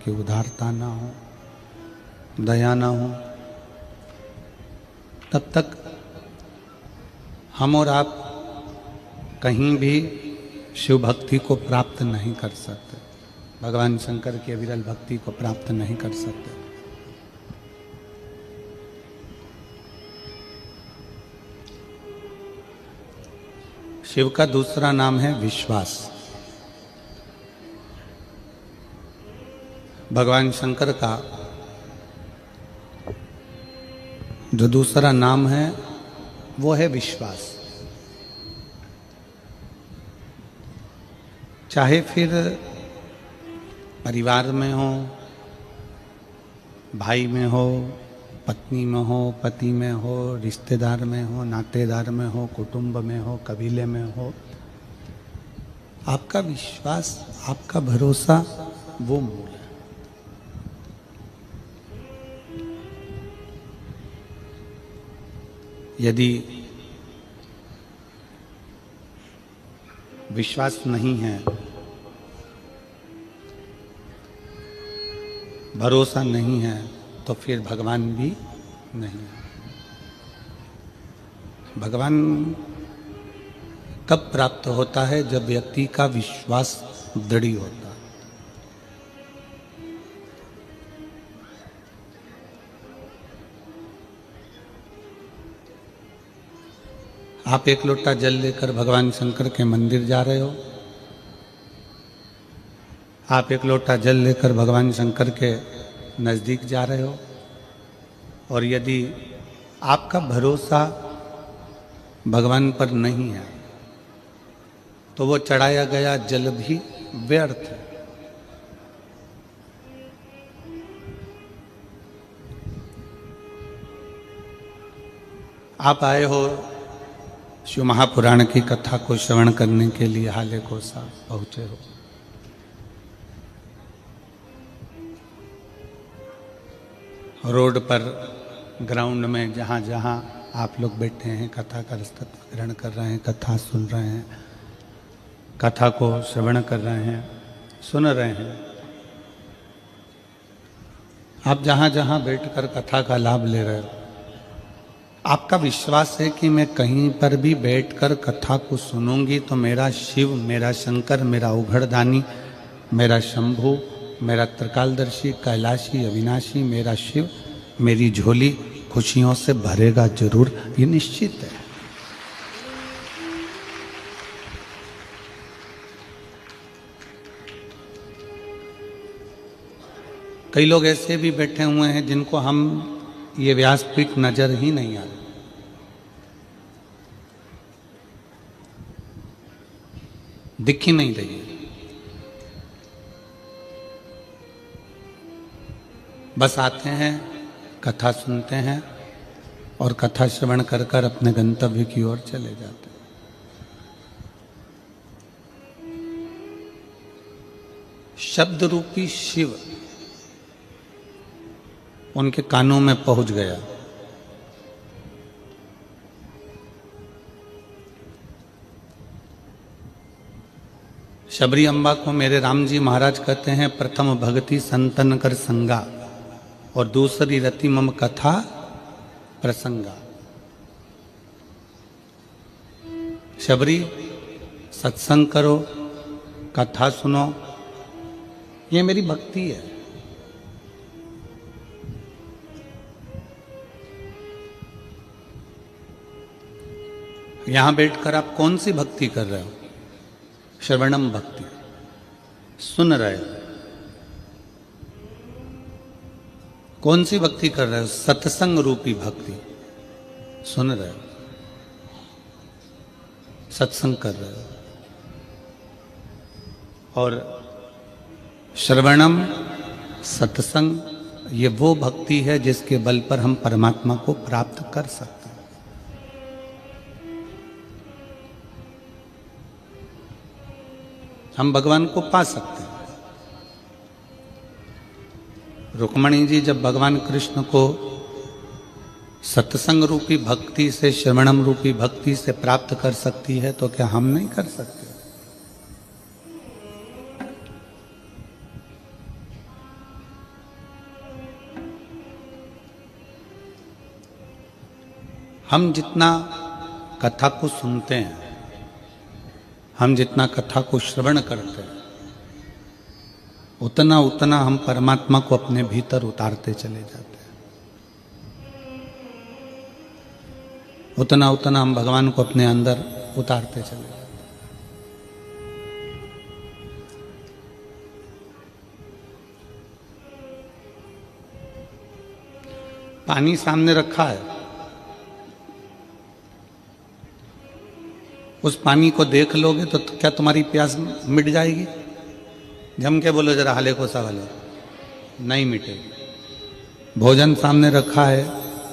उनकी उदारता ना हो, दया ना हो, तब तक हम और आप कहीं भी शिव भक्ति को प्राप्त नहीं कर सकते, भगवान शंकर की अविरल भक्ति को प्राप्त नहीं कर सकते। शिव का दूसरा नाम है विश्वास। भगवान शंकर का जो दूसरा नाम है वो है विश्वास। चाहे फिर परिवार में हो, भाई में हो, पत्नी में हो, पति में हो, रिश्तेदार में हो, नातेदार में हो, कुटुंब में हो, कबीले में हो, आपका विश्वास, आपका भरोसा वो मूल है। यदि विश्वास नहीं है, भरोसा नहीं है, तो फिर भगवान भी नहीं है। भगवान कब प्राप्त होता है? जब व्यक्ति का विश्वास दृढ़ होता है। आप एक लोटा जल लेकर भगवान शंकर के मंदिर जा रहे हो, आप एक लोटा जल लेकर भगवान शंकर के नज़दीक जा रहे हो, और यदि आपका भरोसा भगवान पर नहीं है तो वो चढ़ाया गया जल भी व्यर्थ है। आप आए हो शिव महापुराण की कथा को श्रवण करने के लिए हाले कोसा पहुंचे हो, रोड पर, ग्राउंड में, जहाँ जहाँ आप लोग बैठे हैं, कथा का रसत्व ग्रहण कर रहे हैं, कथा सुन रहे हैं, कथा को श्रवण कर रहे हैं, सुन रहे हैं, आप जहाँ जहाँ बैठकर कथा का लाभ ले रहे हो, आपका विश्वास है कि मैं कहीं पर भी बैठकर कथा को सुनूंगी तो मेरा शिव, मेरा शंकर, मेरा उघड़दानी, मेरा शंभु, मेरा त्रिकालदर्शी, कैलाशी, अविनाशी, मेरा शिव मेरी झोली खुशियों से भरेगा जरूर, ये निश्चित है। कई लोग ऐसे भी बैठे हुए हैं जिनको हम ये व्यासपीठ नजर ही नहीं आ रहा, दिख ही नहीं रही, बस आते हैं, कथा सुनते हैं और कथा श्रवण कर कर अपने गंतव्य की ओर चले जाते हैं। शब्द रूपी शिव उनके कानों में पहुंच गया। शबरी अम्बा को मेरे राम जी महाराज कहते हैं, प्रथम भक्ति संतन कर संगा और दूसरी रति मम कथा प्रसंगा। शबरी, सत्संग करो, कथा सुनो, ये मेरी भक्ति है। यहां बैठकर आप कौन सी भक्ति कर रहे हो? श्रवणम भक्ति, सुन रहे हो। कौन सी भक्ति कर रहे हो? सत्संग रूपी भक्ति, सुन रहे हो, सत्संग कर रहे हो। और श्रवणम, सत्संग, ये वो भक्ति है जिसके बल पर हम परमात्मा को प्राप्त कर सकते हैं। हम भगवान को पा सकते हैं। रुक्मणी जी जब भगवान कृष्ण को सत्संग रूपी भक्ति से, श्रवणम रूपी भक्ति से प्राप्त कर सकती है, तो क्या हम नहीं कर सकते? हम जितना कथा को सुनते हैं, हम जितना कथा को श्रवण करते हैं, उतना उतना हम परमात्मा को अपने भीतर उतारते चले जाते हैं, उतना उतना हम भगवान को अपने अंदर उतारते चले जाते हैं। पानी सामने रखा है, उस पानी को देख लोगे तो क्या तुम्हारी प्यास मिट जाएगी? जम के बोलो जरा, हाले को सा वाले, नहीं मिटेगी। भोजन सामने रखा है,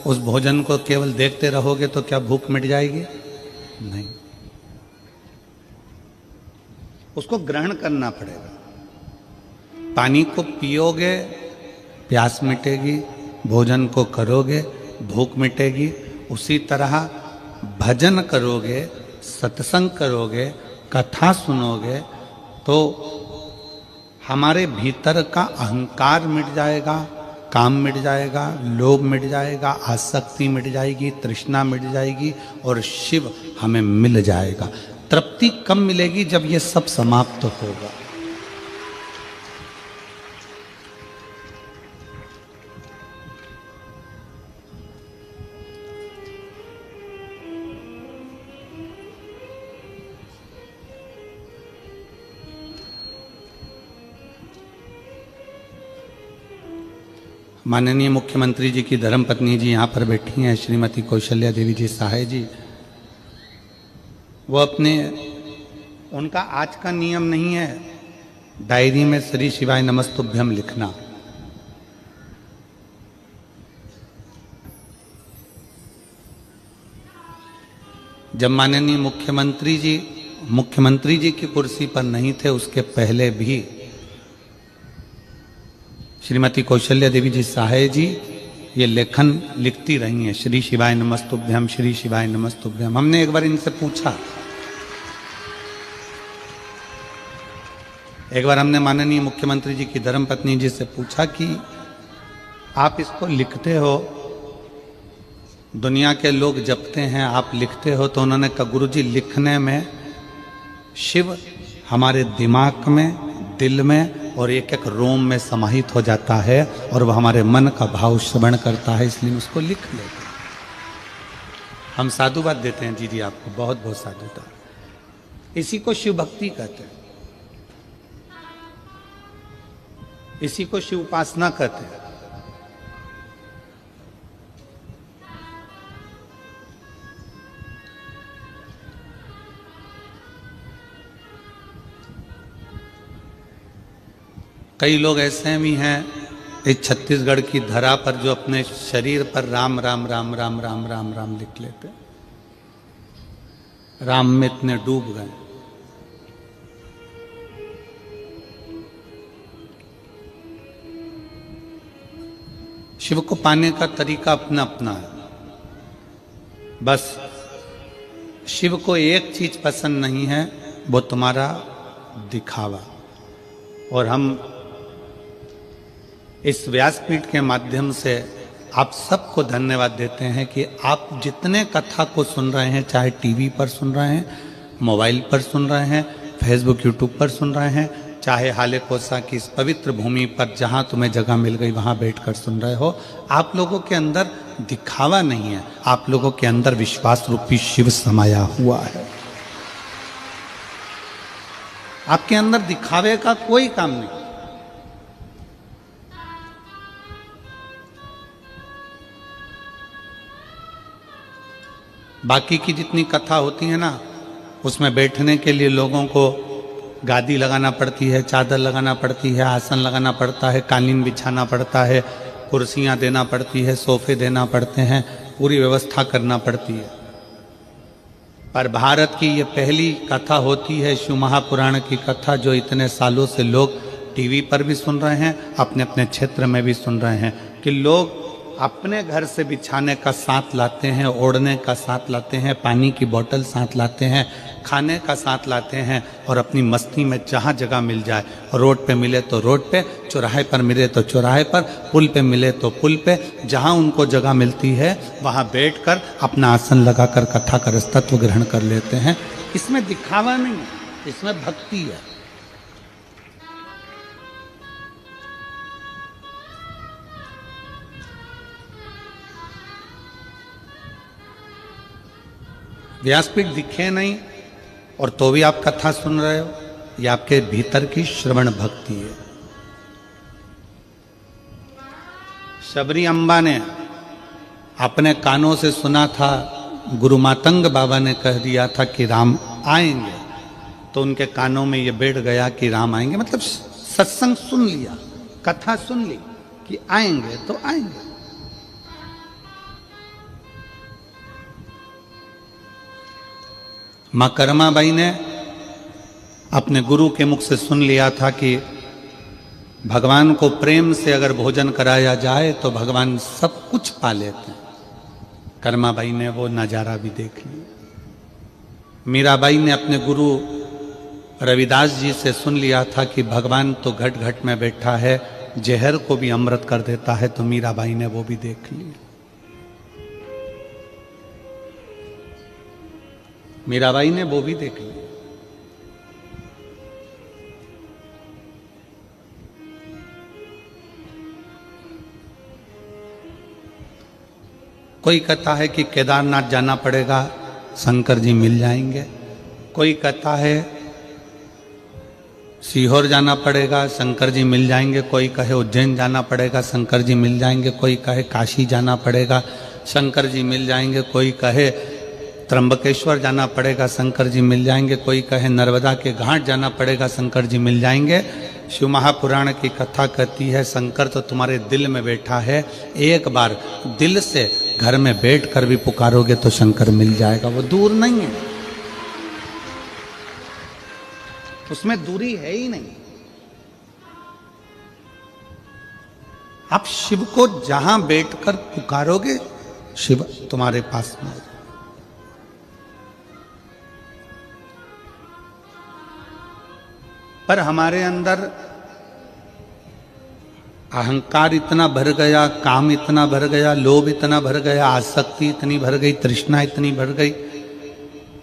उस भोजन को केवल देखते रहोगे तो क्या भूख मिट जाएगी? नहीं, उसको ग्रहण करना पड़ेगा। पानी को पियोगे प्यास मिटेगी, भोजन को करोगे भूख मिटेगी। उसी तरह भजन करोगे, सत्संग करोगे, कथा सुनोगे तो हमारे भीतर का अहंकार मिट जाएगा, काम मिट जाएगा, लोभ मिट जाएगा, आसक्ति मिट जाएगी, तृष्णा मिट जाएगी और शिव हमें मिल जाएगा। तृप्ति कब मिलेगी? जब ये सब समाप्त होगा। माननीय मुख्यमंत्री जी की धर्मपत्नी जी यहाँ पर बैठी हैं, श्रीमती कौशल्या देवी जी सहाय जी। वो उनका आज का नियम नहीं है डायरी में श्री शिवाय नमस्तुभ्यम लिखना। जब माननीय मुख्यमंत्री जी की कुर्सी पर नहीं थे, उसके पहले भी श्रीमती कौशल्या देवी जी सहाय जी ये लेखन लिखती रही हैं, श्री शिवाय नमस्तुभ्यम, श्री शिवाय नमस्तुभ्यम। हमने एक बार इनसे पूछा, एक बार हमने माननीय मुख्यमंत्री जी की धर्मपत्नी जी से पूछा कि आप इसको लिखते हो, दुनिया के लोग जपते हैं, आप लिखते हो? तो उन्होंने कहा, गुरु जी लिखने में शिव हमारे दिमाग में, दिल में और एक एक रोम में समाहित हो जाता है और वह हमारे मन का भाव श्रवण करता है, इसलिए उसको लिख लेते हैं। हम साधुवाद देते हैं जी आपको, बहुत बहुत साधुवाद। इसी को शिव भक्ति कहते हैं, इसी को शिव उपासना कहते हैं। कई लोग ऐसे भी हैं इस छत्तीसगढ़ की धरा पर जो अपने शरीर पर राम राम राम राम राम राम राम लिख लेते, राम में इतने डूब गए। शिव को पाने का तरीका अपना अपना है। बस शिव को एक चीज पसंद नहीं है, वो तुम्हारा दिखावा। और हम इस व्यासपीठ के माध्यम से आप सबको धन्यवाद देते हैं कि आप जितने कथा को सुन रहे हैं, चाहे टीवी पर सुन रहे हैं, मोबाइल पर सुन रहे हैं, फेसबुक यूट्यूब पर सुन रहे हैं, चाहे हाले कोसा की इस पवित्र भूमि पर जहां तुम्हें जगह मिल गई वहां बैठकर सुन रहे हो, आप लोगों के अंदर दिखावा नहीं है, आप लोगों के अंदर विश्वास रूपी शिव समाया हुआ है। आपके अंदर दिखावे का कोई काम नहीं। बाकी की जितनी कथा होती है ना, उसमें बैठने के लिए लोगों को गादी लगाना पड़ती है, चादर लगाना पड़ती है, आसन लगाना पड़ता है, कालीन बिछाना पड़ता है, कुर्सियां देना पड़ती है, सोफे देना पड़ते हैं, पूरी व्यवस्था करना पड़ती है। पर भारत की ये पहली कथा होती है, शिव महापुराण की कथा, जो इतने सालों से लोग टीवी पर भी सुन रहे हैं, अपने अपने क्षेत्र में भी सुन रहे हैं, कि लोग अपने घर से बिछाने का साथ लाते हैं, ओढ़ने का साथ लाते हैं, पानी की बोतल साथ लाते हैं, खाने का साथ लाते हैं, और अपनी मस्ती में जहाँ जगह मिल जाए, रोड पे मिले तो रोड पे, चौराहे पर मिले तो चौराहे पर, पुल पे मिले तो पुल पे, जहाँ उनको जगह मिलती है वहाँ बैठकर अपना आसन लगाकर कथा का रसतत्व ग्रहण कर लेते हैं। इसमें दिखावा नहीं है, इसमें भक्ति है। व्यासपीठ दिखे नहीं और तो भी आप कथा सुन रहे हो, ये आपके भीतर की श्रवण भक्ति है। शबरी अम्बा ने अपने कानों से सुना था, गुरु मातंग बाबा ने कह दिया था कि राम आएंगे, तो उनके कानों में ये बैठ गया कि राम आएंगे, मतलब सत्संग सुन लिया, कथा सुन ली कि आएंगे तो आएंगे। मां कर्माबाई ने अपने गुरु के मुख से सुन लिया था कि भगवान को प्रेम से अगर भोजन कराया जाए तो भगवान सब कुछ पा लेते हैं। कर्माबाई ने वो नजारा भी देख लिया। मीराबाई ने अपने गुरु रविदास जी से सुन लिया था कि भगवान तो घट घट में बैठा है, जहर को भी अमृत कर देता है, तो मीराबाई ने वो भी देख लिया। मीराबाई ने वो भी देख लिया। कोई कहता है कि केदारनाथ जाना पड़ेगा, शंकर जी मिल जाएंगे। कोई कहता है सीहोर जाना पड़ेगा, शंकर जी मिल जाएंगे। कोई कहे उज्जैन जाना पड़ेगा, शंकर जी मिल जाएंगे। कोई कहे काशी जाना पड़ेगा, शंकर जी मिल जाएंगे। कोई कहे त्र्यंबकेश्वर जाना पड़ेगा, शंकर जी मिल जाएंगे। कोई कहे नर्मदा के घाट जाना पड़ेगा, शंकर जी मिल जाएंगे। शिव महापुराण की कथा कहती है शंकर तो तुम्हारे दिल में बैठा है, एक बार दिल से घर में बैठ कर भी पुकारोगे तो शंकर मिल जाएगा। वो दूर नहीं है, उसमें दूरी है ही नहीं। आप शिव को जहां बैठकर पुकारोगे शिव तुम्हारे पास में। पर हमारे अंदर अहंकार इतना भर गया, काम इतना भर गया, लोभ इतना भर गया, आसक्ति इतनी भर गई, तृष्णा इतनी भर गई,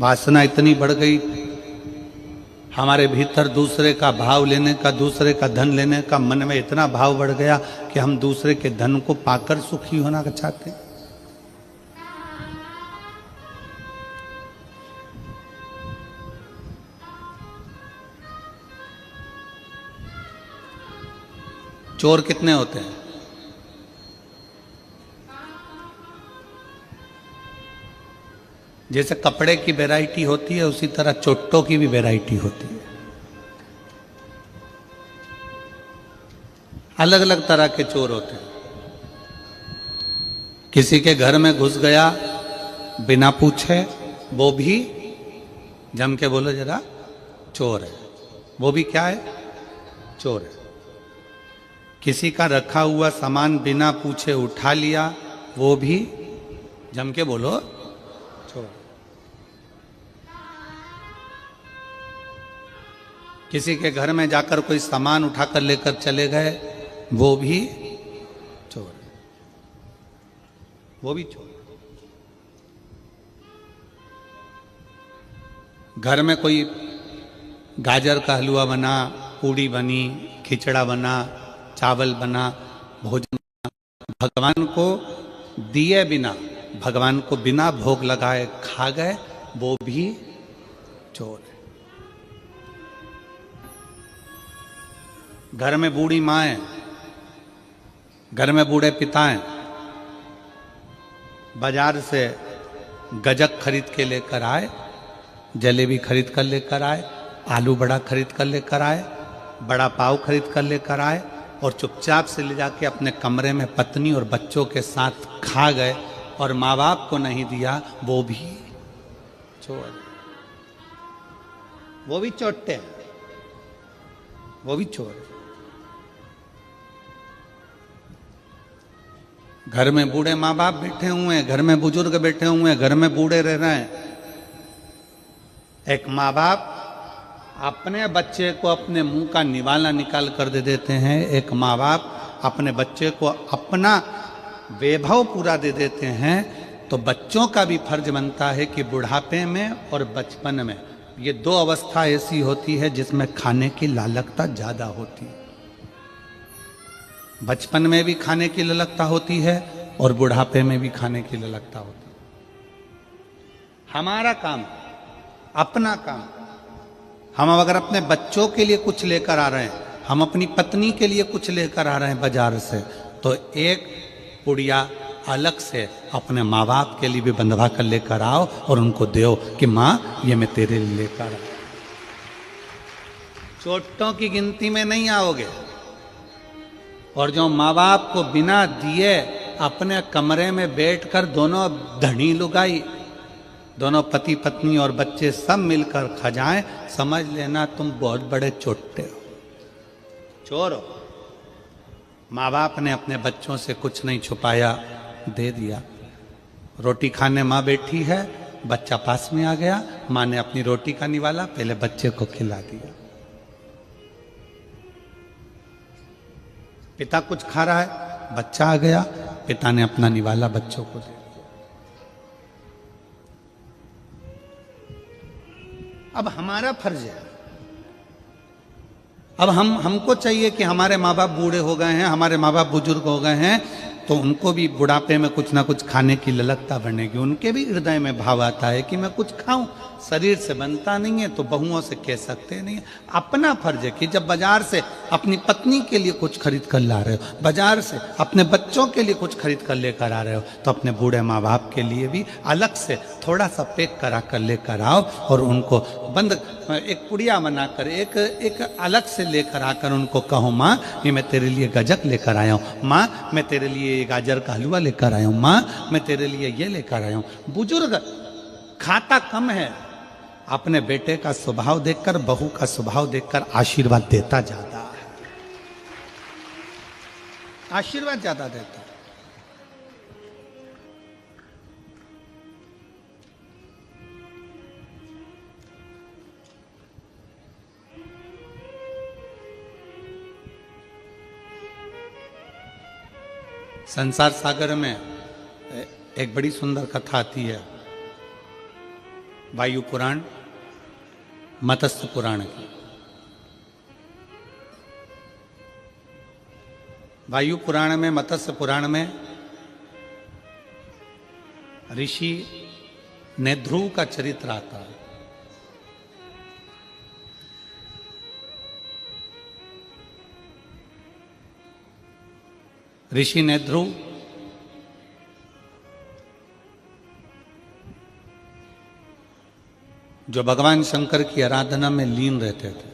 वासना इतनी बढ़ गई। हमारे भीतर दूसरे का भाव लेने का, दूसरे का धन लेने का मन में इतना भाव बढ़ गया कि हम दूसरे के धन को पाकर सुखी होना चाहते हैं। चोर कितने होते हैं? जैसे कपड़े की वैरायटी होती है उसी तरह चोट्टों की भी वैरायटी होती है। अलग अलग तरह के चोर होते हैं। किसी के घर में घुस गया बिना पूछे, वो भी जम के बोलो जरा चोर है। वो भी क्या है? चोर है। किसी का रखा हुआ सामान बिना पूछे उठा लिया, वो भी जम के बोलो चोर। किसी के घर में जाकर कोई सामान उठाकर लेकर चले गए, वो भी चोर, वो भी चोर। घर में कोई गाजर का हलवा बना, पूड़ी बनी, खिचड़ा बना, चावल बना, भोजन बना, भगवान को दिए बिना, भगवान को बिना भोग लगाए खा गए, वो भी चोर है। घर में बूढ़ी माँ, घर में बूढ़े पिता हैं, बाजार से गजक खरीद के लेकर आए, जलेबी खरीद कर लेकर आए, आलू बड़ा खरीद कर लेकर आए, बड़ा पाव खरीद कर लेकर आए, और चुपचाप से ले जाके अपने कमरे में पत्नी और बच्चों के साथ खा गए और माँ बाप को नहीं दिया, वो भी चोर, वो भी चोट्टे हैं, वो भी चोर। घर में बूढ़े माँ बाप बैठे हुए हैं, घर में बुजुर्ग बैठे हुए हैं, घर में बूढ़े रह रहे हैं। एक माँ बाप अपने बच्चे को अपने मुंह का निवाला निकाल कर दे देते हैं। एक माँ बाप अपने बच्चे को अपना वैभव पूरा दे देते हैं। तो बच्चों का भी फर्ज बनता है कि बुढ़ापे में और बचपन में, ये दो अवस्था ऐसी होती है जिसमें खाने की लालकता ज्यादा होती है। बचपन में भी खाने की ललकता होती है और बुढ़ापे में भी खाने की ललकता होती है। हमारा काम, अपना काम, हम अगर अपने बच्चों के लिए कुछ लेकर आ रहे हैं, हम अपनी पत्नी के लिए कुछ लेकर आ रहे हैं बाजार से, तो एक पुड़िया अलग से अपने माँ बाप के लिए भी बंधवा कर लेकर आओ और उनको दो कि माँ ये मैं तेरे लिए लेकर आया। चोटों की गिनती में नहीं आओगे। और जो माँ बाप को बिना दिए अपने कमरे में बैठकर दोनों धनी लुगाई, दोनों पति पत्नी और बच्चे सब मिलकर खा जाएं, समझ लेना तुम बहुत बड़े चोटे हो, चोर हो। माँ बाप ने अपने बच्चों से कुछ नहीं छुपाया, दे दिया। रोटी खाने माँ बैठी है, बच्चा पास में आ गया, माँ ने अपनी रोटी का निवाला पहले बच्चे को खिला दिया। पिता कुछ खा रहा है, बच्चा आ गया, पिता ने अपना निवाला बच्चों को दे दिया। अब हमारा फर्ज है, अब हमको चाहिए कि हमारे माँ बाप बूढ़े हो गए हैं, हमारे माँ बाप बुजुर्ग हो गए हैं, तो उनको भी बुढ़ापे में कुछ ना कुछ खाने की ललकता बनेगी। उनके भी हृदय में भाव आता है कि मैं कुछ खाऊं। शरीर से बनता नहीं है तो बहुओं से कह सकते नहीं है। अपना फर्ज है कि जब बाजार से अपनी पत्नी के लिए कुछ खरीद कर ला रहे हो, बाजार से अपने बच्चों के लिए कुछ खरीद कर लेकर आ रहे हो, तो अपने बूढ़े माँ बाप के लिए भी अलग से थोड़ा सा पैक करा कर लेकर आओ और उनको बंद एक पुड़िया बनाकर एक अलग से लेकर आकर उनको कहो, माँ ये मैं तेरे लिए गजक लेकर आया हूँ, माँ मैं तेरे लिए गाजर का हलवा लेकर आया हूँ, माँ मैं तेरे लिए ये लेकर आया हूँ। बुजुर्ग खाता कम है, अपने बेटे का स्वभाव देखकर, बहू का स्वभाव देखकर आशीर्वाद देता ज्यादा है, आशीर्वाद ज्यादा देता है। संसार सागर में एक बड़ी सुंदर कथा आती है, वायु पुराण, मत्स्य पुराण की। वायु पुराण में, मत्स्य पुराण में ऋषि नेध्रुव का चरित्र आता है। ऋषि नेध्रुव जो भगवान शंकर की आराधना में लीन रहते थे,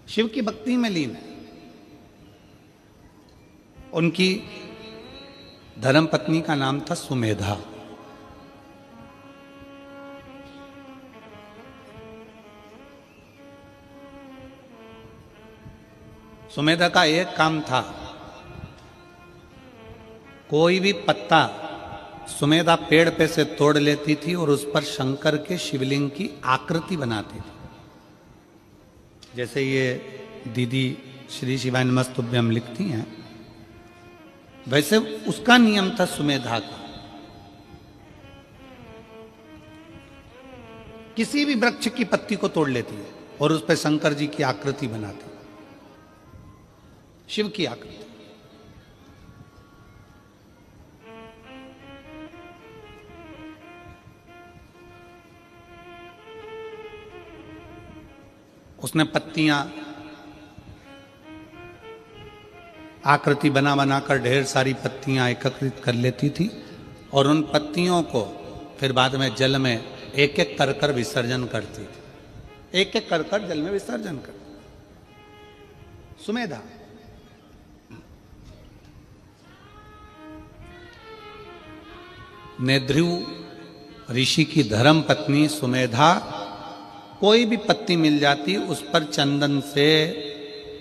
शिव की भक्ति में लीन है। उनकी धर्म पत्नी का नाम था सुमेधा। सुमेधा का एक काम था, कोई भी पत्ता सुमेधा पेड़ पे से तोड़ लेती थी और उस पर शंकर के शिवलिंग की आकृति बनाती थी। जैसे ये दीदी श्री शिवाय नमस्तुभ्यम लिखती हैं, वैसे उसका नियम था सुमेधा का। किसी भी वृक्ष की पत्ती को तोड़ लेती है और उस पर शंकर जी की आकृति बनाती, शिव की आकृति। उसने पत्तियां आकृति बना बनाकर ढेर सारी पत्तियां एकत्रित कर लेती थी और उन पत्तियों को फिर बाद में जल में एक एक कर कर विसर्जन करती थी, एक एक कर कर जल में विसर्जन कर। सुमेधा नेध्रुव ऋषि की धर्म पत्नी सुमेधा कोई भी पत्ती मिल जाती, उस पर चंदन से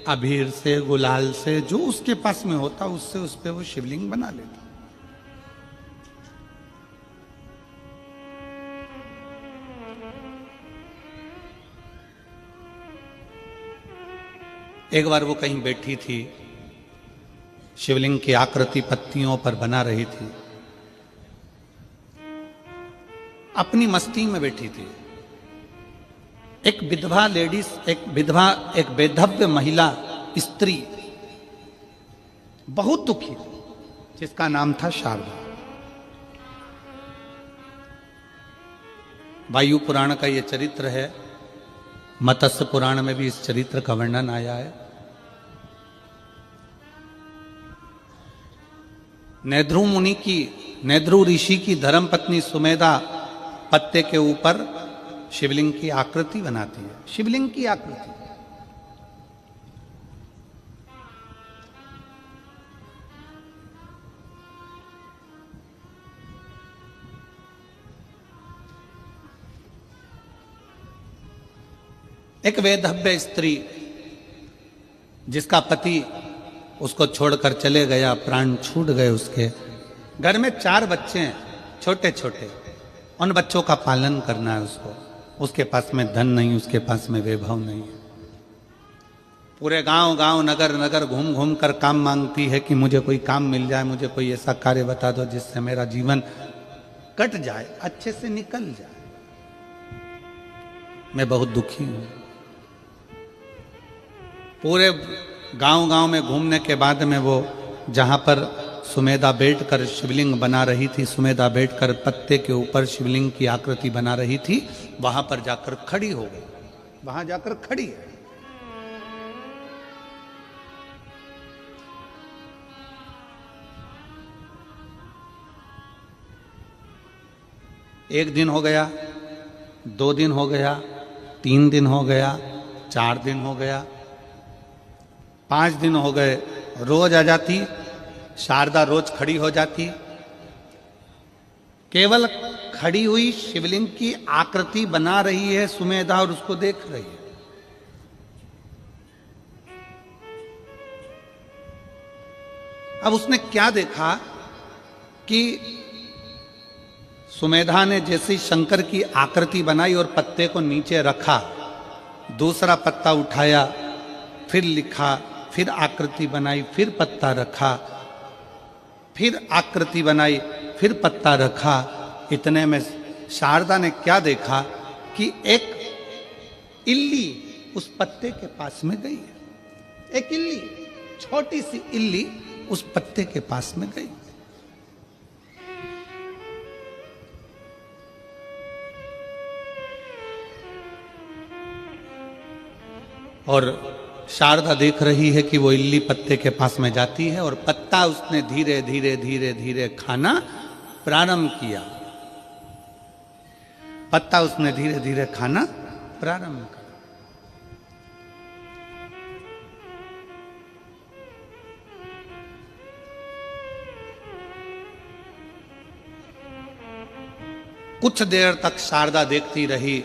अबीर से, गुलाल से, जो उसके पास में होता उससे उस पे वो शिवलिंग बना लेता। एक बार वो कहीं बैठी थी, शिवलिंग की आकृति पत्तियों पर बना रही थी, अपनी मस्ती में बैठी थी। एक विधवा लेडीज, एक बेधव्य महिला स्त्री बहुत दुखी थी, जिसका नाम था शारदा। वायु पुराण का यह चरित्र है, मत्स्य पुराण में भी इस चरित्र का वर्णन आया है। नेद्रु ऋषि की धर्मपत्नी सुमेधा पत्ते के ऊपर शिवलिंग की आकृति बनाती है। शिवलिंग की आकृति, एक वेधव्य स्त्री जिसका पति उसको छोड़कर चले गया, प्राण छूट गए उसके। घर में 4 बच्चे हैं, छोटे छोटे। उन बच्चों का पालन करना है उसको। उसके पास में धन नहीं, उसके पास में वैभव नहीं है। पूरे गांव नगर नगर घूम घूम कर काम मांगती है कि मुझे कोई काम मिल जाए, मुझे कोई ऐसा कार्य बता दो जिससे मेरा जीवन कट जाए, अच्छे से निकल जाए। मैं बहुत दुखी हूं। पूरे गांव में घूमने के बाद में वो जहां पर सुमेधा बैठकर शिवलिंग बना रही थी, सुमेधा बैठकर पत्ते के ऊपर शिवलिंग की आकृति बना रही थी, वहां पर जाकर खड़ी हो गई। वहां जाकर खड़ी है। एक दिन हो गया, 2 दिन हो गया, 3 दिन हो गया, 4 दिन हो गया, 5 दिन हो गए। रोज आ जाती शारदा, रोज खड़ी हो जाती। केवल खड़ी हुई शिवलिंग की आकृति बना रही है सुमेधा और उसको देख रही है। अब उसने क्या देखा कि सुमेधा ने जैसे शंकर की आकृति बनाई और पत्ते को नीचे रखा, दूसरा पत्ता उठाया, फिर लिखा, फिर आकृति बनाई, फिर पत्ता रखा, फिर आकृति बनाई, फिर पत्ता रखा। इतने में शारदा ने क्या देखा कि एक इल्ली उस पत्ते के पास में गई है। एक इल्ली, छोटी सी इल्ली उस पत्ते के पास में गई। और शारदा देख रही है कि वो इल्ली पत्ते के पास में जाती है और पत्ता उसने धीरे धीरे धीरे धीरे खाना प्रारंभ किया। पत्ता उसने धीरे धीरे खाना प्रारंभ किया। कुछ देर तक शारदा देखती रही।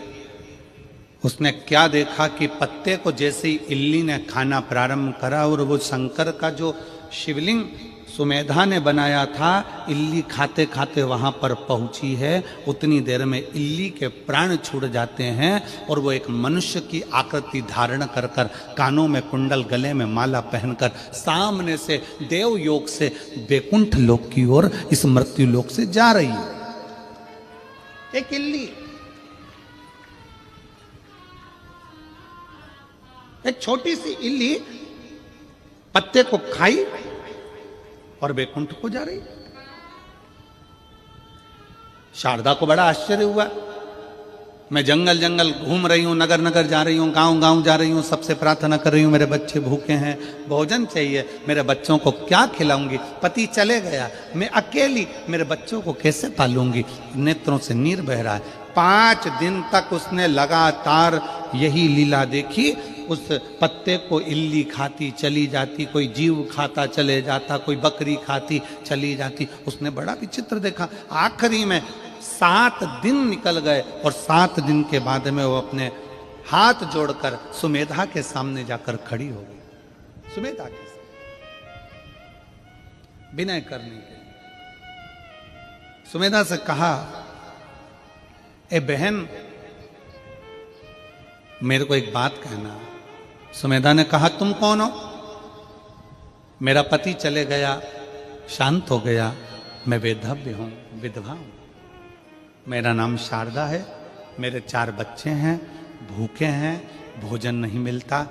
उसने क्या देखा कि पत्ते को जैसे ही इल्ली ने खाना प्रारंभ करा और वो शंकर का जो शिवलिंग सुमेधा ने बनाया था, इल्ली खाते खाते वहां पर पहुंची है। उतनी देर में इल्ली के प्राण छूट जाते हैं और वो एक मनुष्य की आकृति धारण कर कर, कानों में कुंडल, गले में माला पहनकर, सामने से देव योग से वैकुंठ लोक की ओर, इस मृत्यु लोक से जा रही है। एक इल्ली, एक छोटी सी इल्ली पत्ते को खाई और वैकुंठ को जा रही। शारदा को बड़ा आश्चर्य हुआ। मैं जंगल जंगल घूम रही हूं, नगर नगर जा रही हूं, गांव गांव जा रही हूं, सबसे प्रार्थना कर रही हूं, मेरे बच्चे भूखे हैं, भोजन चाहिए, मेरे बच्चों को क्या खिलाऊंगी? पति चले गया, मैं अकेली मेरे बच्चों को कैसे पालूंगी? नेत्रों से नीर बह रहा है। 5 दिन तक उसने लगातार यही लीला देखी। उस पत्ते को इल्ली खाती चली जाती, कोई जीव खाता चले जाता, कोई बकरी खाती चली जाती। उसने बड़ा विचित्र देखा। आखिरी में 7 दिन निकल गए और 7 दिन के बाद में वो अपने हाथ जोड़कर सुमेधा के सामने जाकर खड़ी हो गई। सुमेधा के साथ विनय करने के लिए सुमेधा से कहा, ए बहन मेरे को एक बात कहना। सुमेधा ने कहा, तुम कौन हो? मेरा पति चले गया, शांत हो गया, मैं वेधव्य हूं, विधवा हूं। मेरा नाम शारदा है, मेरे 4 बच्चे हैं, भूखे हैं, भोजन नहीं मिलता,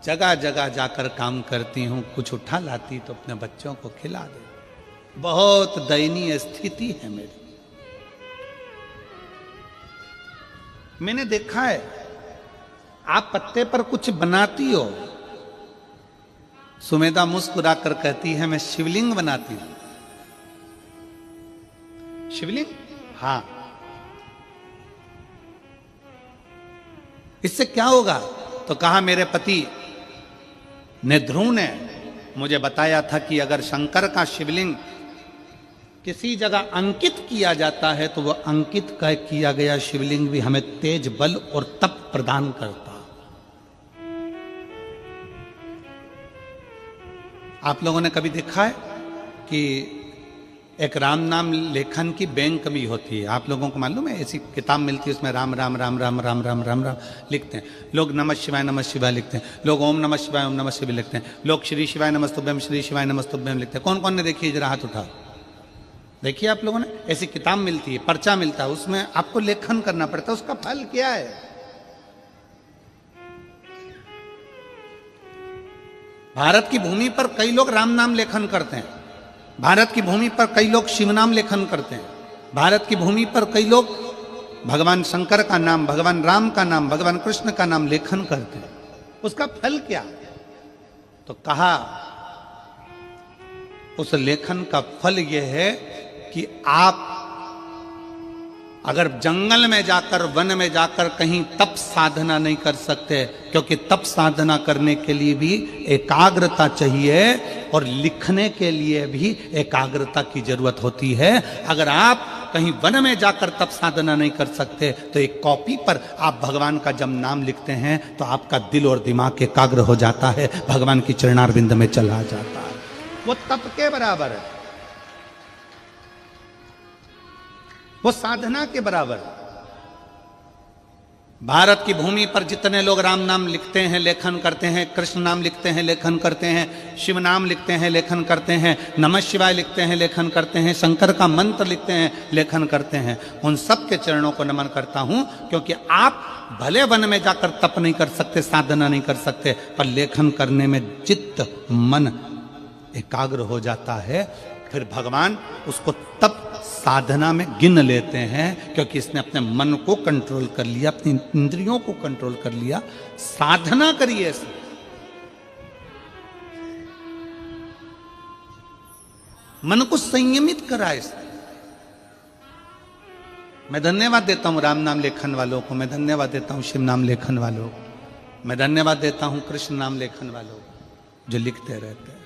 जगह जगह जाकर काम करती हूं, कुछ उठा लाती तो अपने बच्चों को खिला दे। बहुत दयनीय स्थिति है मेरी। मैंने देखा है आप पत्ते पर कुछ बनाती हो। सुमेधा मुस्कुरा कर कहती है, मैं शिवलिंग बनाती हूं। शिवलिंग? हाँ। इससे क्या होगा? तो कहा, मेरे पति ने, ध्रुव ने मुझे बताया था कि अगर शंकर का शिवलिंग किसी जगह अंकित किया जाता है तो वह अंकित किया गया शिवलिंग भी हमें तेज बल और तप प्रदान करता। आप लोगों ने कभी देखा है कि एक राम नाम लेखन की बैंक भी होती है? आप लोगों को मालूम है? ऐसी किताब मिलती है, उसमें राम राम राम राम राम राम राम राम लिखते हैं लोग, नमः शिवाय लिखते हैं लोग, ओम नमः शिवाय लिखते हैं लोग, श्री शिवाय नमस्तुभ्यम लिखते हैं। कौन कौन ने देखी? जरा हाथ उठाओ। देखिए आप लोगों ने, ऐसी किताब मिलती है, पर्चा मिलता है, उसमें आपको लेखन करना पड़ता है। उसका फल क्या है? भारत की भूमि पर कई लोग राम नाम लेखन करते हैं, भारत की भूमि पर कई लोग शिव नाम लेखन करते हैं, भारत की भूमि पर कई लोग भगवान शंकर का नाम, भगवान राम का नाम, भगवान कृष्ण का नाम लेखन करते हैं। उसका फल क्या? तो कहा, उस लेखन का फल यह है कि आप अगर जंगल में जाकर, वन में जाकर कहीं तप साधना नहीं कर सकते, क्योंकि तप साधना करने के लिए भी एकाग्रता चाहिए और लिखने के लिए भी एकाग्रता की जरूरत होती है। अगर आप कहीं वन में जाकर तप साधना नहीं कर सकते तो एक कॉपी पर आप भगवान का जब नाम लिखते हैं तो आपका दिल और दिमाग एकाग्र हो जाता है, भगवान की चरणारविंद में चला जाता है। वो तप के बराबर है, वो साधना के बराबर है। भारत की भूमि पर जितने लोग राम नाम लिखते हैं, लेखन करते हैं, कृष्ण नाम लिखते हैं, लेखन करते हैं, शिव नाम लिखते हैं, लेखन करते हैं, नमः शिवाय लिखते हैं, लेखन करते हैं, शंकर का मंत्र लिखते हैं, लेखन करते हैं, उन सब के चरणों को नमन करता हूं। क्योंकि आप भले वन में जाकर तप नहीं कर सकते, साधना नहीं कर सकते, पर लेखन करने में चित्त मन एकाग्र हो जाता है। फिर भगवान उसको तप साधना में गिन लेते हैं, क्योंकि इसने अपने मन को कंट्रोल कर लिया, अपनी इंद्रियों को कंट्रोल कर लिया। साधना करिए इसने। मन को संयमित करा इसने। मैं धन्यवाद देता हूं राम नाम लेखन वालों को, मैं धन्यवाद देता हूं शिव नाम लेखन वालों को, मैं धन्यवाद देता हूं कृष्ण नाम लेखन वालों को, जो लिखते रहते हैं,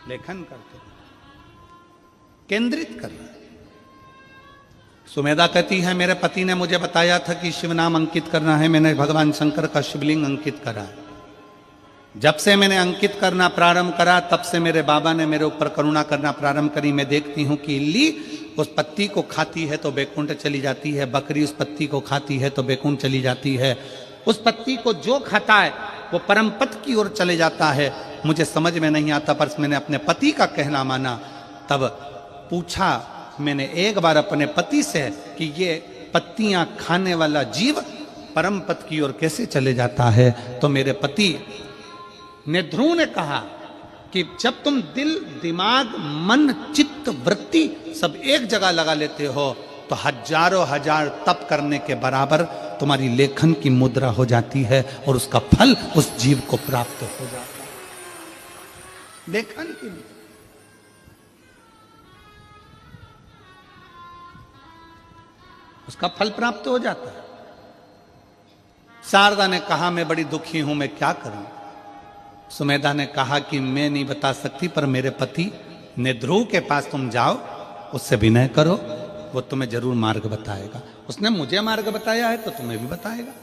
लेखन करते, केंद्रित कर रहे। सुमेधा कहती है, मेरे पति ने मुझे बताया था कि शिव नाम अंकित करना है, मैंने भगवान शंकर का शिवलिंग अंकित करा। जब से मैंने अंकित करना प्रारंभ करा, तब से मेरे बाबा ने मेरे ऊपर करुणा करना प्रारंभ करी। मैं देखती हूं कि इल्ली उस पत्ती को खाती है तो बैकुंठ चली जाती है, बकरी उस पत्ती को खाती है तो बैकुंठ चली जाती है। उस पत्ती को जो खाता है वो परम पद की ओर चले जाता है। मुझे समझ में नहीं आता, पर मैंने अपने पति का कहना माना। तब पूछा मैंने एक बार अपने पति से कि ये पत्तियां खाने वाला जीव परम पद की ओर कैसे चले जाता है? तो मेरे पति ने, ध्रुव ने कहा कि जब तुम दिल, दिमाग, मन, चित्त, वृत्ति सब एक जगह लगा लेते हो तो हजारों हजार तप करने के बराबर तुम्हारी लेखन की मुद्रा हो जाती है और उसका फल उस जीव को प्राप्त हो जाता है। लेखन की मुद्रा, उसका फल प्राप्त हो जाता है। शारदा ने कहा, मैं बड़ी दुखी हूं, मैं क्या करूं? सुमेधा ने कहा कि मैं नहीं बता सकती, पर मेरे पति ने, ध्रुव के पास तुम जाओ, उससे विनय करो, वो तुम्हें जरूर मार्ग बताएगा। उसने मुझे मार्ग बताया है तो तुम्हें भी बताएगा।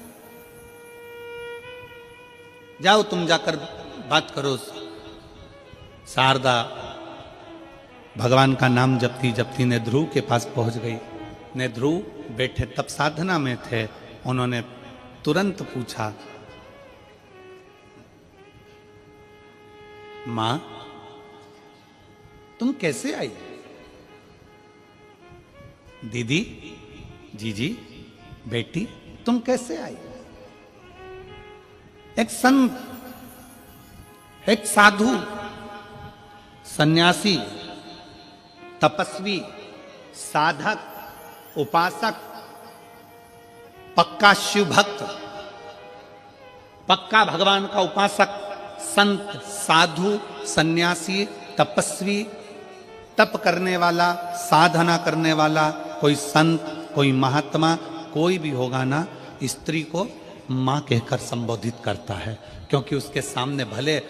जाओ तुम जाकर बात करो। शारदा भगवान का नाम जपती जपती ने ध्रुव के पास पहुंच गई। ने ध्रुव बैठे तब साधना में थे। उन्होंने तुरंत पूछा, मां तुम कैसे आई? दीदी, जीजी, बेटी तुम कैसे आई? एक संत, एक साधु, सन्यासी, तपस्वी, साधक, उपासक, पक्का शिव भक्त, पक्का भगवान का उपासक, संत, साधु, सन्यासी, तपस्वी, तप करने वाला, साधना करने वाला, कोई संत, कोई महात्मा, कोई भी होगा ना, स्त्री को मां कहकर संबोधित करता है। क्योंकि उसके सामने भले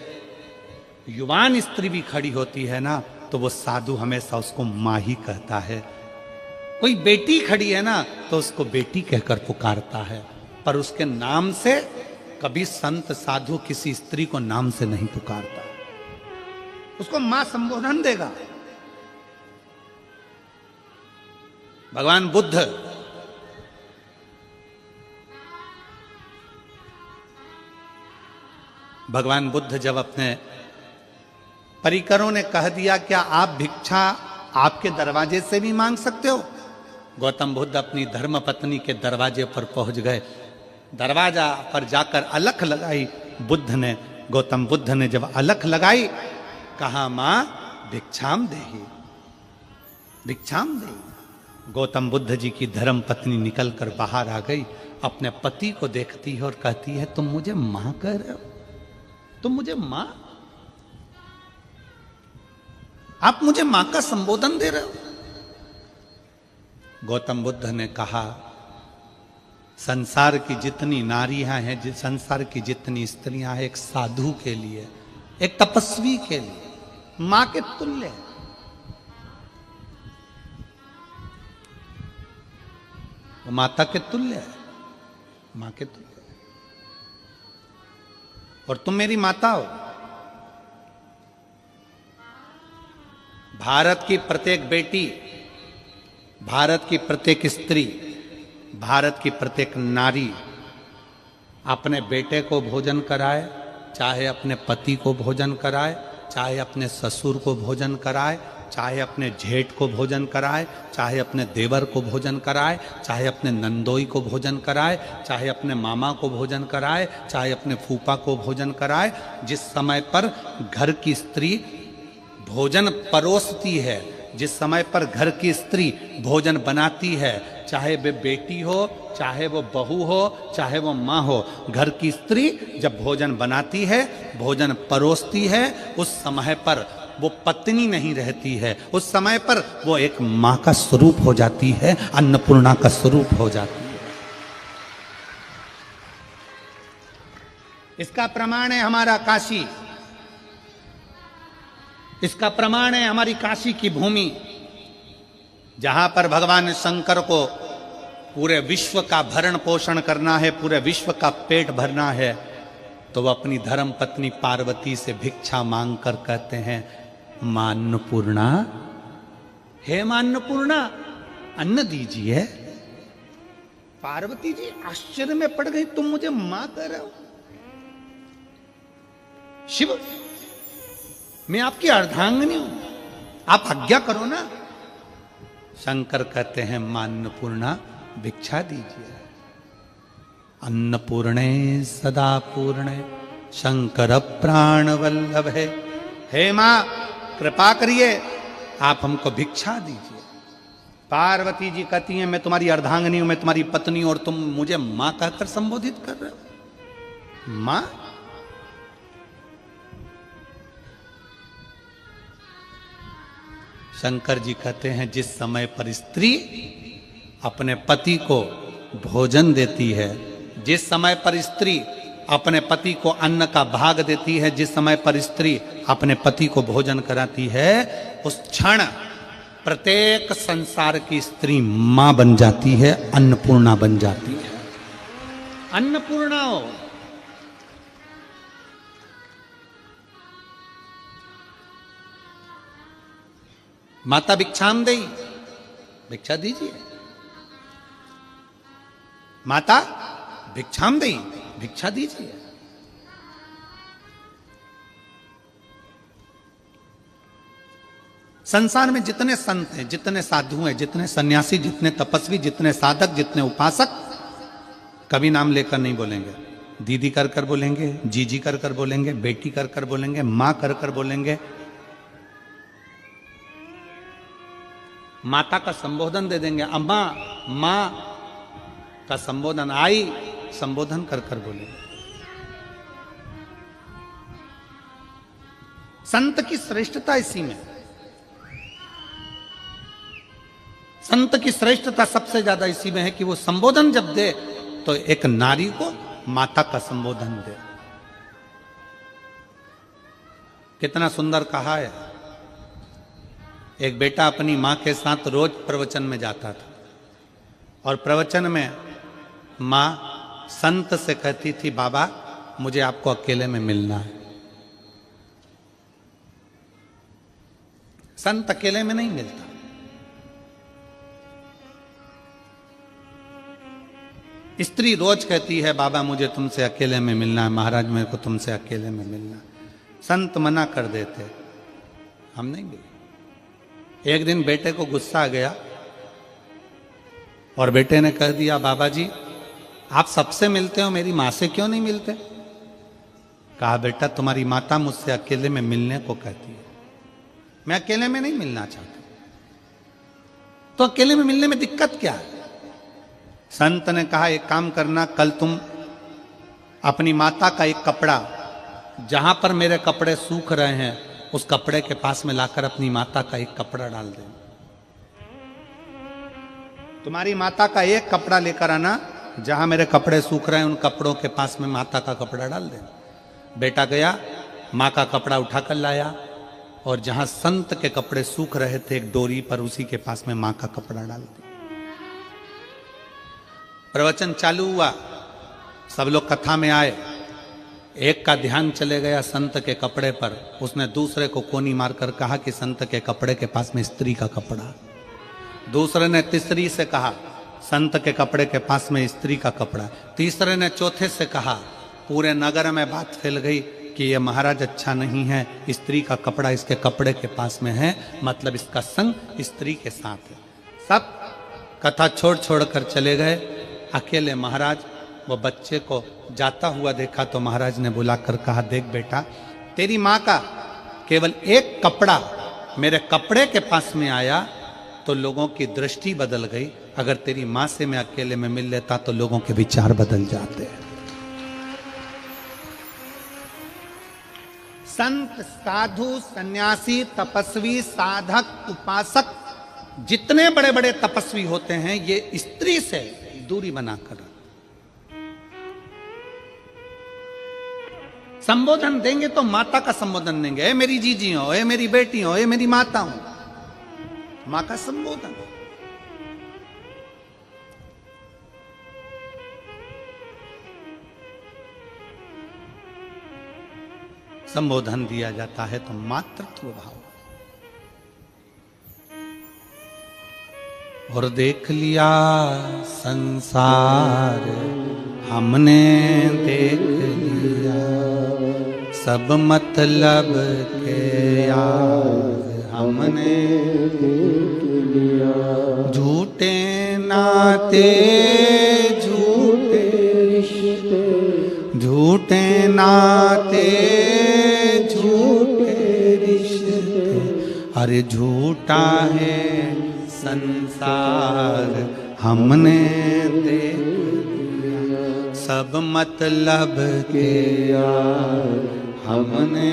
युवान स्त्री भी खड़ी होती है ना, तो वो साधु हमेशा उसको मां ही कहता है। कोई बेटी खड़ी है ना, तो उसको बेटी कहकर पुकारता है। पर उसके नाम से कभी संत साधु किसी स्त्री को नाम से नहीं पुकारता, उसको मां संबोधन देगा। भगवान बुद्ध जब अपने परिकरों ने कह दिया, क्या आप भिक्षा आपके दरवाजे से भी मांग सकते हो? गौतम बुद्ध अपनी धर्म पत्नी के दरवाजे पर पहुंच गए। दरवाजा पर जाकर अलख लगाई गौतम बुद्ध ने जब अलख लगाई, कहा, मां भिक्षाम देहि, भिक्षाम देहि। गौतम बुद्ध जी की धर्म पत्नी निकलकर बाहर आ गई, अपने पति को देखती है और कहती है, तुम मुझे मां कह रहे हो? तुम मुझे मां? आप मुझे मां का संबोधन दे रहे हो? गौतम बुद्ध ने कहा, संसार की जितनी नारियां हैं, संसार की जितनी स्त्रियां हैं, एक साधु के लिए, एक तपस्वी के लिए मां के तुल्य है। वो माता के तुल्य है, मां के तुल्य है। और तुम मेरी माता हो। भारत की प्रत्येक बेटी, भारत की प्रत्येक स्त्री, भारत की प्रत्येक नारी अपने बेटे को भोजन कराए, चाहे अपने पति को भोजन कराए, चाहे अपने ससुर को भोजन कराए, चाहे अपने जेठ को भोजन कराए, चाहे अपने देवर को भोजन कराए, चाहे अपने नंदोई को भोजन कराए, चाहे अपने मामा को भोजन कराए, चाहे अपने फूफा को भोजन कराए। जिस समय पर घर की स्त्री भोजन परोसती है, जिस समय पर घर की स्त्री भोजन बनाती है, चाहे वे बेटी हो, चाहे वो बहू हो, चाहे वो माँ हो, घर की स्त्री जब भोजन बनाती है, भोजन परोसती है, उस समय पर वो पत्नी नहीं रहती है, उस समय पर वो एक माँ का स्वरूप हो जाती है, अन्नपूर्णा का स्वरूप हो जाती है। इसका प्रमाण है हमारा काशी, इसका प्रमाण है हमारी काशी की भूमि, जहां पर भगवान शंकर को पूरे विश्व का भरण पोषण करना है, पूरे विश्व का पेट भरना है, तो वह अपनी धर्म पत्नी पार्वती से भिक्षा मांग कर कहते हैं, मां अन्नपूर्णा, हे मां अन्नपूर्णा, अन्न दीजिए। पार्वती जी आश्चर्य में पड़ गई, तुम मुझे मां कह रहे हो? शिव, मैं आपकी अर्धांगिनी हूं, आप आज्ञा करो ना। शंकर कहते हैं, मां अन्नपूर्णा भिक्षा दीजिए। अन्नपूर्णे सदा पूर्णे शंकर प्राण वल्लभे, हे मां कृपा करिए, आप हमको भिक्षा दीजिए। पार्वती जी कहती हैं, मैं तुम्हारी अर्धांगिनी हूं, मैं तुम्हारी पत्नी हूं, और तुम मुझे मां कहकर संबोधित कर रहे हो? मां? शंकर जी कहते हैं, जिस समय पर स्त्री अपने पति को भोजन देती है, जिस समय पर स्त्री अपने पति को अन्न का भाग देती है, जिस समय पर स्त्री अपने पति को भोजन कराती है, उस क्षण प्रत्येक संसार की स्त्री मां बन जाती है, अन्नपूर्णा बन जाती है। अन्नपूर्णा हो, माता भिक्षाम देई, भिक्षा दीजिए। माता भिक्षाम देई, भिक्षा दीजिए। संसार में जितने संत हैं, जितने साधु हैं, जितने सन्यासी, जितने तपस्वी, जितने साधक, जितने उपासक, कभी नाम लेकर नहीं बोलेंगे। दीदी कर कर बोलेंगे, जीजी कर कर बोलेंगे, बेटी कर कर बोलेंगे, मां कर कर बोलेंगे। माता का संबोधन दे देंगे, अम्मा, मां का संबोधन, आई संबोधन कर कर बोलेंगे। संत की श्रेष्ठता इसी में। संत की श्रेष्ठता सबसे ज्यादा इसी में है कि वो संबोधन जब दे तो एक नारी को माता का संबोधन दे। कितना सुंदर कहा है। एक बेटा अपनी मां के साथ रोज प्रवचन में जाता था और प्रवचन में मां संत से कहती थी, बाबा मुझे आपको अकेले में मिलना है। संत अकेले में नहीं मिलता। स्त्री रोज कहती है, बाबा मुझे तुमसे अकेले में मिलना है, महाराज मेरे को तुमसे अकेले में मिलना है। संत मना कर देते, हम नहीं मिले। एक दिन बेटे को गुस्सा आ गया और बेटे ने कह दिया, बाबा जी आप सबसे मिलते हो, मेरी मां से क्यों नहीं मिलते? कहा, बेटा तुम्हारी माता मुझसे अकेले में मिलने को कहती है, मैं अकेले में नहीं मिलना चाहता। तो अकेले में मिलने में दिक्कत क्या है? संत ने कहा, एक काम करना, कल तुम अपनी माता का एक कपड़ा, जहां पर मेरे कपड़े सूख रहे हैं उस कपड़े के पास में लाकर अपनी माता का एक कपड़ा डाल दे। तुम्हारी माता का एक कपड़ा लेकर आना, जहां मेरे कपड़े सूख रहे हैं उन कपड़ों के पास में माता का कपड़ा डाल दे। बेटा गया, मां का कपड़ा उठाकर लाया और जहां संत के कपड़े सूख रहे थे एक डोरी पर, उसी के पास में मां का कपड़ा डाल दिया। प्रवचन चालू हुआ, सब लोग कथा में आए। एक का ध्यान चले गया संत के कपड़े पर। उसने दूसरे को कोनी मारकर कहा कि संत के कपड़े के पास में स्त्री का कपड़ा। दूसरे ने तीसरी से कहा, संत के कपड़े के पास में स्त्री का कपड़ा। तीसरे ने चौथे से कहा। पूरे नगर में बात फैल गई कि ये महाराज अच्छा नहीं है, स्त्री का कपड़ा इसके कपड़े के पास में है, मतलब इसका संग स्त्री के साथ है। सब कथा छोड़ छोड़ कर चले गए। अकेले महाराज वो बच्चे को जाता हुआ देखा तो महाराज ने बुलाकर कहा, देख बेटा, तेरी माँ का केवल एक कपड़ा मेरे कपड़े के पास में आया तो लोगों की दृष्टि बदल गई। अगर तेरी माँ से मैं अकेले में मिल लेता तो लोगों के विचार बदल जाते हैं। संत, साधु, सन्यासी, तपस्वी, साधक, उपासक, जितने बड़े बड़े तपस्वी होते हैं, ये स्त्री से दूरी बनाकर संबोधन देंगे तो माता का संबोधन देंगे। ए मेरी जीजी हो, ए मेरी बेटी हो, ए मेरी माता हो, मां का संबोधन। संबोधन दिया जाता है तो मातृत्व भाव। और देख लिया संसार हमने देख लिया, सब मतलब के यार हमने देख लिया। झूठे नाते झूठे रिश्ते, झूठे नाते झूठे रिश्ते, अरे झूठा है संसार हमने देख लिया, सब मतलब के यार हमने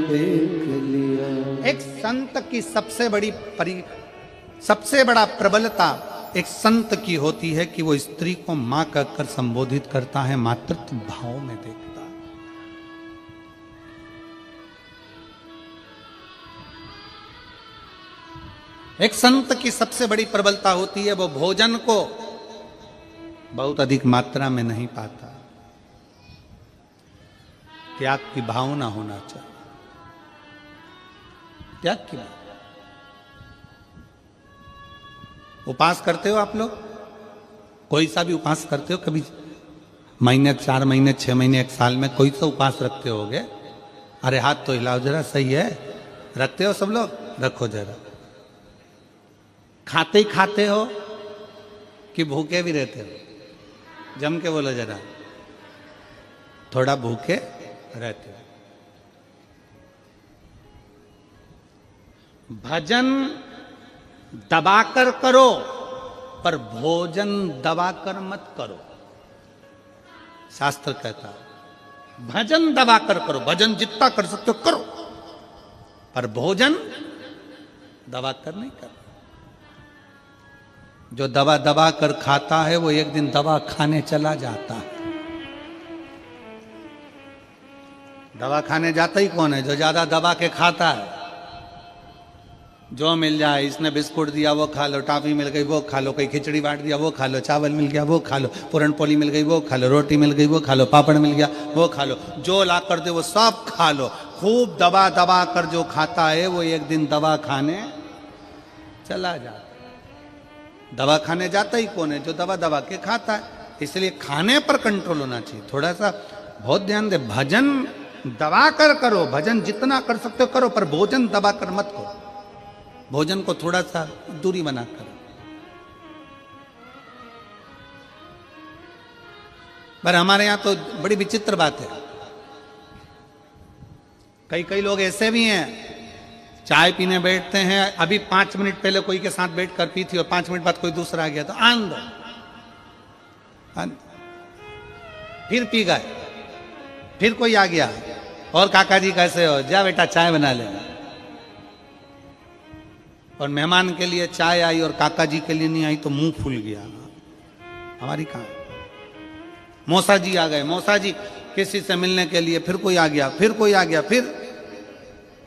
देख लिया। एक संत की सबसे बड़ा प्रबलता एक संत की होती है कि वो स्त्री को मां कहकर संबोधित करता है, मातृत्व भाव में देखता। एक संत की सबसे बड़ी प्रबलता होती है वो भोजन को बहुत अधिक मात्रा में नहीं पाता। त्याग की भावना होना चाहिए, त्याग की भावना। उपास करते हो आप लोग? कोई सा भी उपास करते हो कभी? महीने, 4 महीने, 6 महीने, 1 साल में कोई सा उपास रखते होगे? अरे हाथ तो हिलाओ जरा, सही है, रखते हो सब लोग? रखो जरा। खाते ही खाते हो कि भूखे भी रहते हो? जम के बोलो जरा। थोड़ा भूखे रहते हो। भजन दबाकर करो, पर भोजन दबाकर मत करो। शास्त्र कहता है भजन दबाकर करो, भजन जितना कर सकते हो करो, पर भोजन दबाकर नहीं करो। जो दबा दबा कर खाता है वो एक दिन दवा खाने चला जाता है। दवा खाने जाता ही कौन है? जो ज्यादा दबा के खाता है। जो मिल जाए, इसने बिस्कुट दिया वो खा लो, टॉफी मिल गई वो खा लो, कोई खिचड़ी बांट दिया वो खा लो, चावल मिल गया वो खा लो, पूरन पोली मिल गई वो खा लो, रोटी मिल गई वो खा लो, पापड़ मिल गया वो खा लो, जो ला कर दे वो सब खा लो। खूब दबा दबा कर जो खाता है वो एक दिन दवा खाने चला जाता है। दवा खाने जाता ही कौन है? जो दबा दबा के खाता है। इसलिए खाने पर कंट्रोल होना चाहिए। थोड़ा सा बहुत ध्यान दे। भजन दबा कर करो, भजन जितना कर सकते हो करो, पर भोजन दबा कर मत करो। भोजन को थोड़ा सा दूरी बना कर। पर हमारे यहां तो बड़ी विचित्र बात है। कई लोग ऐसे भी हैं, चाय पीने बैठते हैं, अभी 5 मिनट पहले कोई के साथ बैठ कर पी थी और 5 मिनट बाद कोई दूसरा आ गया तो आन दो, फिर पी गए, फिर कोई आ गया, और काका जी कैसे हो, जा बेटा चाय बना ले। और मेहमान के लिए चाय आई और काका जी के लिए नहीं आई तो मुंह फूल गया। हमारी कहां? मौसा जी आ गए, मौसा जी किसी से मिलने के लिए, फिर कोई आ गया, फिर कोई आ गया, फिर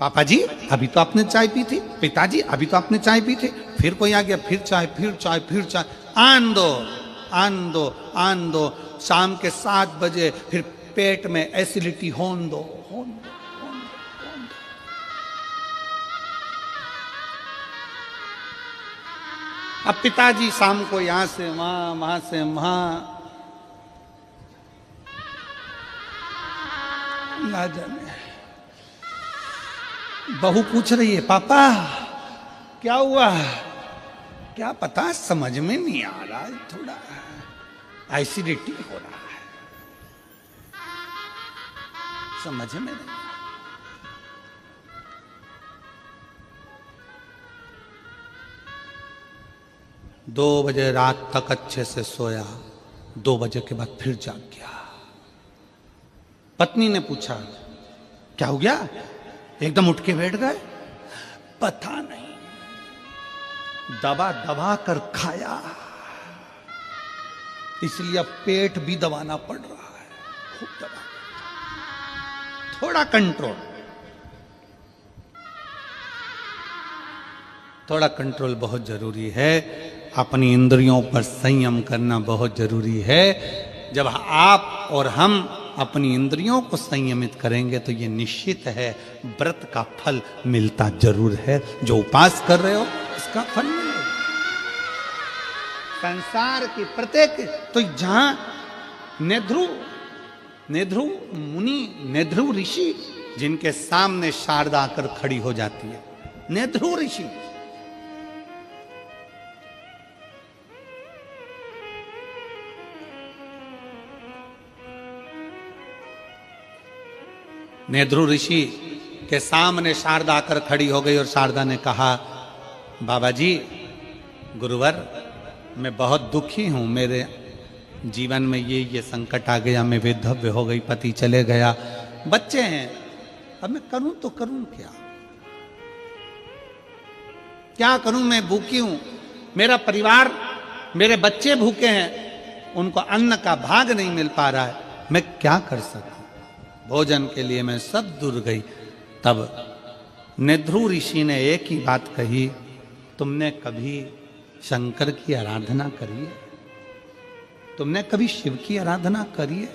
पापा जी अभी तो आपने चाय पी थी, पिताजी अभी तो आपने चाय पी थी, फिर कोई आ गया, फिर चाय, फिर चाय, फिर चाय। आन दो, आन दो, आन दो। शाम के 7 बजे फिर पेट में एसिडिटी होन दो, होन दो, होन दो, होन दो। अब पिताजी शाम को यहां से वहां, वहां से वहां, ना जाने। बहू पूछ रही है पापा क्या हुआ? क्या पता, समझ में नहीं आ रहा है, थोड़ा एसिडिटी हो रहा है, समझ में नहीं। 2 बजे रात तक अच्छे से सोया, 2 बजे के बाद फिर जाग गया। पत्नी ने पूछा क्या हो गया, एकदम उठ के बैठ गए? पता नहीं, दबा दबा कर खाया, इसलिए अब पेट भी दबाना पड़ रहा है, खूब दबा। थोड़ा कंट्रोल, थोड़ा कंट्रोल बहुत जरूरी है। अपनी इंद्रियों पर संयम करना बहुत जरूरी है। जब आप और हम अपनी इंद्रियों को संयमित करेंगे तो ये निश्चित है व्रत का फल मिलता जरूर है। जो उपास कर रहे हो इसका फल मिलेगा। संसार की प्रत्येक, तो जहां नेध्रु मुनि, नेध्रु ऋषि, जिनके सामने शारदा आकर खड़ी हो जाती है, नेध्रु ऋषि, नेध्रु ऋषि के सामने शारदा आकर खड़ी हो गई और शारदा ने कहा बाबा जी, गुरुवर, मैं बहुत दुखी हूं, मेरे जीवन में ये संकट आ गया, मैं विधव्य हो गई, पति चले गया, बच्चे हैं, अब मैं करूं तो करूं क्या? क्या करूं? मैं भूखी हूं, मेरा परिवार, मेरे बच्चे भूखे हैं, उनको अन्न का भाग नहीं मिल पा रहा है, मैं क्या कर सकूं? भोजन के लिए मैं सब दूर गई। तब नेध्रु ऋषि ने एक ही बात कही, तुमने कभी शंकर की आराधना करी है? तुमने कभी शिव की आराधना करी है?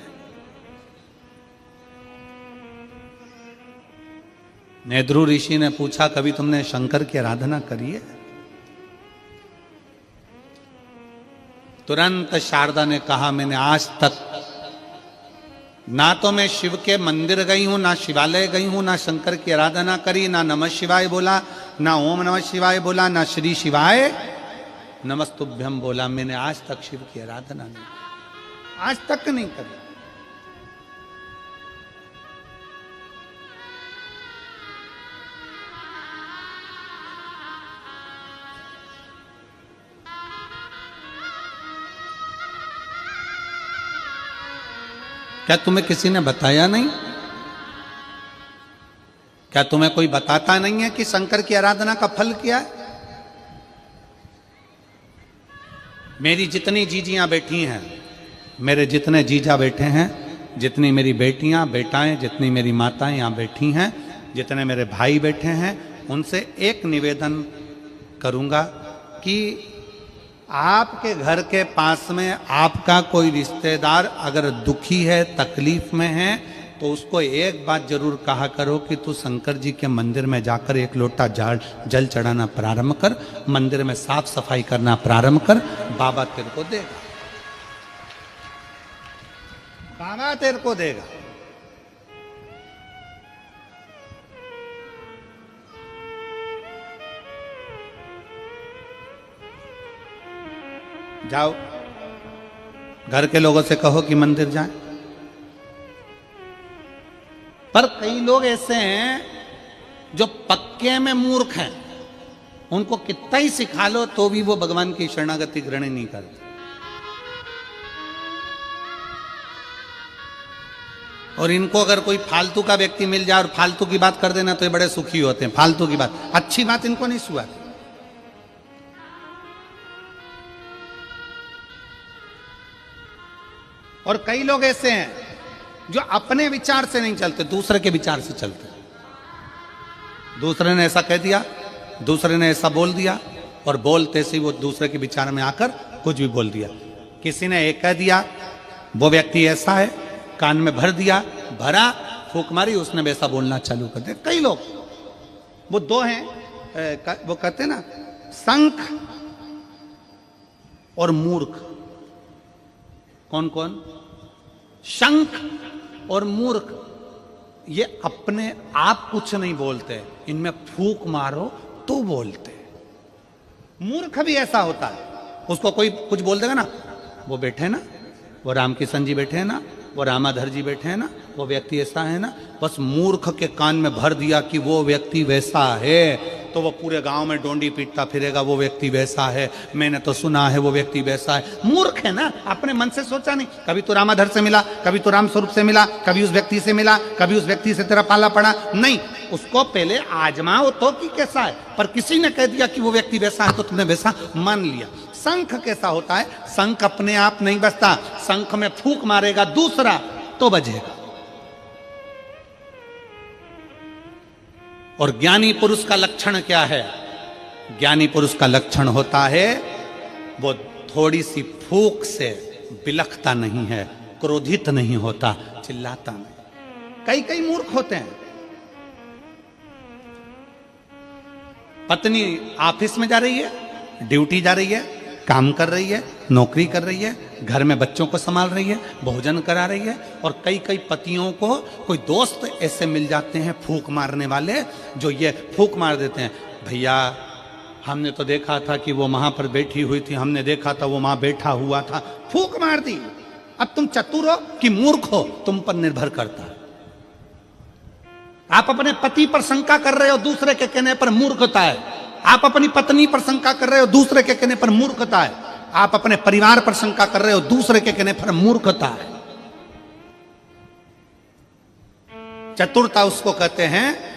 नेध्रु ऋषि ने पूछा, कभी तुमने शंकर की आराधना करी है? तुरंत शारदा ने कहा, मैंने आज तक ना तो मैं शिव के मंदिर गई हूं, ना शिवालय गई हूं, ना शंकर की आराधना करी, ना नमः शिवाय बोला, ना ओम नमः शिवाय बोला, ना श्री शिवाय नमस्तुभ्यम बोला। मैंने आज तक शिव की आराधना नहीं, आज तक नहीं करी। क्या तुम्हें किसी ने बताया नहीं? क्या तुम्हें कोई बताता नहीं है कि शंकर की आराधना का फल क्या है? मेरी जितनी जीजियां बैठी हैं, मेरे जितने जीजा बैठे हैं, जितनी मेरी बेटियां बेटाएं, जितनी मेरी माताएं यहां बैठी हैं, जितने मेरे भाई बैठे हैं, उनसे एक निवेदन करूंगा कि आपके घर के पास में आपका कोई रिश्तेदार अगर दुखी है, तकलीफ में है, तो उसको एक बात जरूर कहा करो कि तू शंकर जी के मंदिर में जाकर एक लोटा जल चढ़ाना प्रारंभ कर, मंदिर में साफ सफाई करना प्रारंभ कर, बाबा तेरे को देगा, बाबा तेरे को देगा। जाओ, घर के लोगों से कहो कि मंदिर जाएं। पर कई लोग ऐसे हैं जो पक्के में मूर्ख हैं, उनको कितना ही सिखा लो तो भी वो भगवान की शरणागति ग्रहण नहीं करते। और इनको अगर कोई फालतू का व्यक्ति मिल जाए और फालतू की बात कर देना तो ये बड़े सुखी होते हैं। फालतू की बात, अच्छी बात इनको नहीं सुहाती। और कई लोग ऐसे हैं जो अपने विचार से नहीं चलते, दूसरे के विचार से चलते। दूसरे ने ऐसा कह दिया, दूसरे ने ऐसा बोल दिया, और बोलते से वो दूसरे के विचार में आकर कुछ भी बोल दिया। किसी ने एक कह दिया, वो व्यक्ति ऐसा है, कान में भर दिया, भरा, फूंक मारी, उसने वैसा बोलना चालू कर दिया। कई लोग, वो दो हैं, वो कहते हैं ना, संख और मूर्ख। कौन कौन? शंख और मूर्ख। ये अपने आप कुछ नहीं बोलते, इनमें फूंक मारो तो बोलते। मूर्ख भी ऐसा होता है, उसको कोई कुछ बोल देगा ना, वो बैठे ना, वो रामकिशन जी बैठे हैं ना, वो रामाधर जी बैठे हैं ना, वो व्यक्ति ऐसा है ना, बस मूर्ख के कान में भर दिया कि वो व्यक्ति वैसा है, तो वो पूरे गांव में डोंडी पीटता फिरेगा, वो व्यक्ति वैसा है, मैंने तो सुना है वो व्यक्ति वैसा है। मूर्ख है ना, अपने मन से सोचा नहीं। कभी तो रामाधर से मिला, कभी तो राम स्वरूप से मिला, कभी उस व्यक्ति से मिला, कभी उस व्यक्ति से तेरा पाला पड़ा नहीं। उसको पहले आजमाओ तो कि कैसा है। पर किसी ने कह दिया कि वो व्यक्ति वैसा है तो तुमने वैसा मान लिया। शंख कैसा होता है? शंख अपने आप नहीं बजता, शंख में फूंक मारेगा दूसरा तो बजेगा। और ज्ञानी पुरुष का लक्षण क्या है? ज्ञानी पुरुष का लक्षण होता है वो थोड़ी सी फूंक से बिलखता नहीं है, क्रोधित नहीं होता, चिल्लाता नहीं। कई कई मूर्ख होते हैं। पत्नी ऑफिस में जा रही है, ड्यूटी जा रही है, काम कर रही है, नौकरी कर रही है, घर में बच्चों को संभाल रही है, भोजन करा रही है, और कई कई पतियों को कोई दोस्त ऐसे मिल जाते हैं फूंक मारने वाले, जो ये फूंक मार देते हैं, भैया हमने तो देखा था कि वो वहां पर बैठी हुई थी, हमने देखा था वो वहां बैठा हुआ था, फूंक मार दी। अब तुम चतुर हो कि मूर्ख हो, तुम पर निर्भर करता है। आप अपने पति पर शंका कर रहे हो, दूसरे के कहने पर मूर्खता है। आप अपनी पत्नी पर शंका कर रहे हो, दूसरे के कहने पर मूर्खता है। आप अपने परिवार पर शंका कर रहे हो, दूसरे के कहने पर मूर्खता है। चतुरता उसको कहते हैं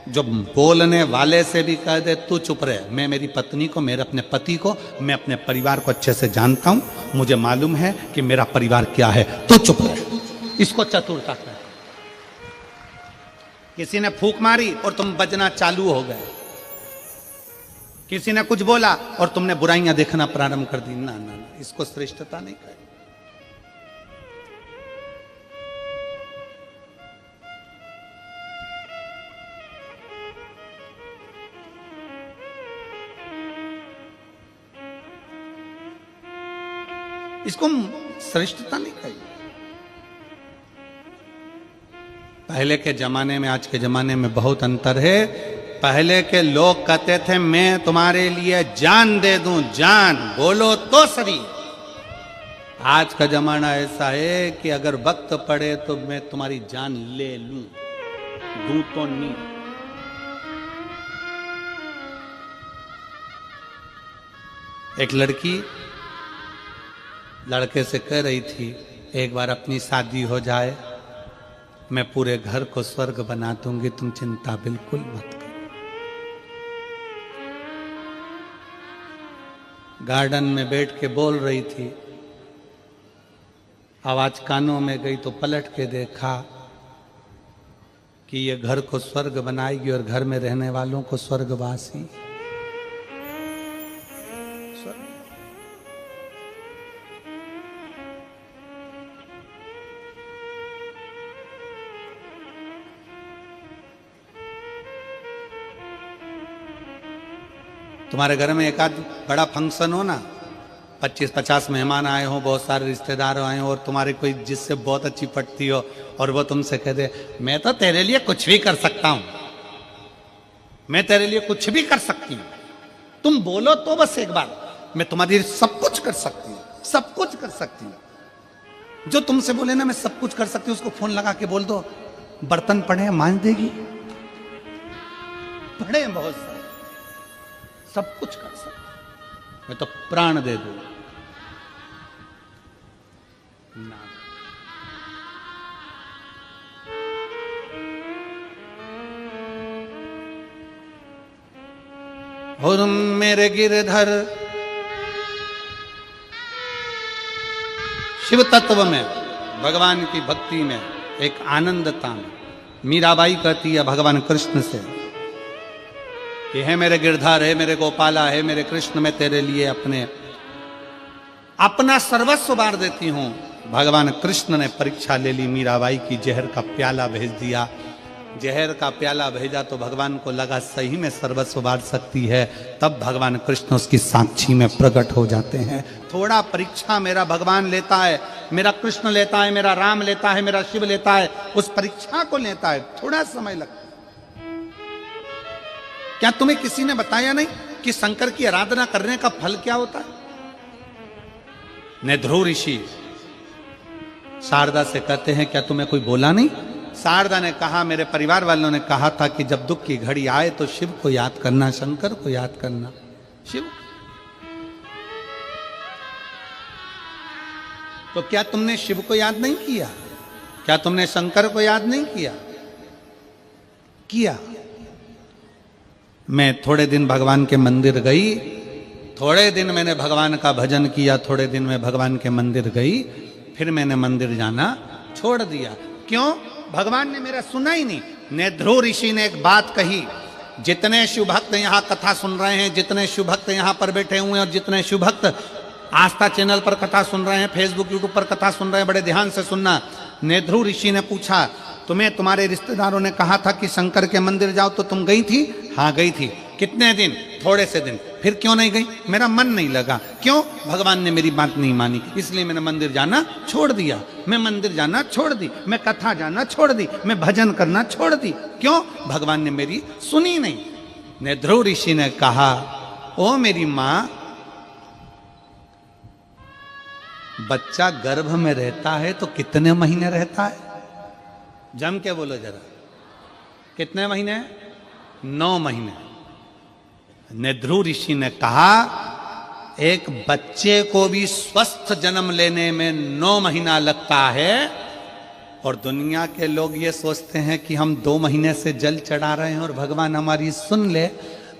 जो बोलने वाले से भी कह दे तू चुप रहे, मैं मेरी पत्नी को, मेरे अपने पति को, मैं अपने परिवार को अच्छे से जानता हूं, मुझे मालूम है कि मेरा परिवार क्या है, तू चुप रहे। इसको चतुरता कहते हैं। किसी ने फूंक मारी और तुम बजना चालू हो गए, किसी ने कुछ बोला और तुमने बुराइयां देखना प्रारंभ कर दी, ना ना ना, इसको श्रेष्ठता नहीं कहे। इसको श्रेष्ठता नहीं कही। पहले के जमाने में आज के जमाने में बहुत अंतर है। पहले के लोग कहते थे मैं तुम्हारे लिए जान दे दूं, जान बोलो तो सही। आज का जमाना ऐसा है कि अगर वक्त पड़े तो मैं तुम्हारी जान ले लूं, दूं तो नहीं। एक लड़की लड़के से कह रही थी एक बार अपनी शादी हो जाए, मैं पूरे घर को स्वर्ग बना दूंगी, तुम चिंता बिल्कुल मत करो। गार्डन में बैठ के बोल रही थी, आवाज कानों में गई तो पलट के देखा कि ये घर को स्वर्ग बनाएगी और घर में रहने वालों को स्वर्गवासी। तुम्हारे घर में एक आध बड़ा फंक्शन हो ना, 25-50 मेहमान आए हो, बहुत सारे रिश्तेदार आए हो और तुम्हारी कोई जिससे बहुत अच्छी पटती हो और वो तुमसे कह दे मैं तो तेरे लिए कुछ भी कर सकता हूं, मैं तेरे लिए कुछ भी कर सकती हूं, तुम बोलो तो बस एक बार, मैं तुम्हारे लिए सब कुछ कर सकती हूं, सब कुछ कर सकती हूं। जो तुमसे बोले ना मैं सब कुछ कर सकती हूं, उसको फोन लगा के बोल दो बर्तन पड़े मान देगी, पड़े बहुत सारे, सब कुछ कर सकते, मैं तो प्राण दे दूं ना। और मेरे गिरधर शिव तत्व में, भगवान की भक्ति में, एक आनंदता में, मीराबाई कहती है भगवान कृष्ण से कि है मेरे गिरधर, है मेरे गोपाला, है मेरे कृष्ण, मैं तेरे लिए अपना सर्वस्व वार देती हूं। भगवान कृष्ण ने परीक्षा ले ली मीराबाई की, जहर का प्याला भेज दिया। जहर का प्याला भेजा तो भगवान को लगा सही में सर्वस्व वार सकती है, तब भगवान कृष्ण उसकी साक्षी में प्रकट हो जाते हैं। थोड़ा परीक्षा मेरा भगवान लेता है, मेरा कृष्ण लेता है, मेरा राम लेता है, मेरा शिव लेता है, उस परीक्षा को लेता है, थोड़ा समय लगता है। क्या तुम्हें किसी ने बताया नहीं कि शंकर की आराधना करने का फल क्या होता है? नेध्रु ऋषि शारदा से कहते हैं क्या तुम्हें कोई बोला नहीं? शारदा ने कहा मेरे परिवार वालों ने कहा था कि जब दुख की घड़ी आए तो शिव को याद करना, शंकर को याद करना। शिव तो क्या तुमने शिव को याद नहीं किया? क्या तुमने शंकर को याद नहीं किया? किया। मैं थोड़े दिन भगवान के मंदिर गई, थोड़े दिन मैंने भगवान का भजन किया, थोड़े दिन मैं भगवान के मंदिर गई, फिर मैंने मंदिर जाना छोड़ दिया। क्यों? भगवान ने मेरा सुना ही नहीं। नेध्रु ऋषि ने एक बात कही, जितने शिव भक्त यहाँ कथा सुन रहे हैं, जितने शिव भक्त यहाँ पर बैठे हुए हैं और जितने शिव भक्त आस्था चैनल पर कथा सुन रहे हैं, फेसबुक यूट्यूब पर कथा सुन रहे हैं, बड़े ध्यान से सुनना। नेध्रु ऋषि ने पूछा तुम्हें तुम्हारे रिश्तेदारों ने कहा था कि शंकर के मंदिर जाओ तो तुम गई थी? हाँ गई थी। कितने दिन? थोड़े से दिन। फिर क्यों नहीं गई? मेरा मन नहीं लगा। क्यों? भगवान ने मेरी बात नहीं मानी, इसलिए मैंने मंदिर जाना छोड़ दिया। मैं मंदिर जाना छोड़ दी, मैं कथा जाना छोड़ दी, मैं भजन करना छोड़ दी। क्यों? भगवान ने मेरी सुनी नहीं। नेध्रु ऋषि ने कहा ओ मेरी मां, बच्चा गर्भ में रहता है तो कितने महीने रहता है? जम के बोलो जरा, कितने महीने? 9 महीने। नेध्रु ऋषि ने कहा एक बच्चे को भी स्वस्थ जन्म लेने में 9 महीना लगता है, और दुनिया के लोग ये सोचते हैं कि हम 2 महीने से जल चढ़ा रहे हैं और भगवान हमारी सुन ले।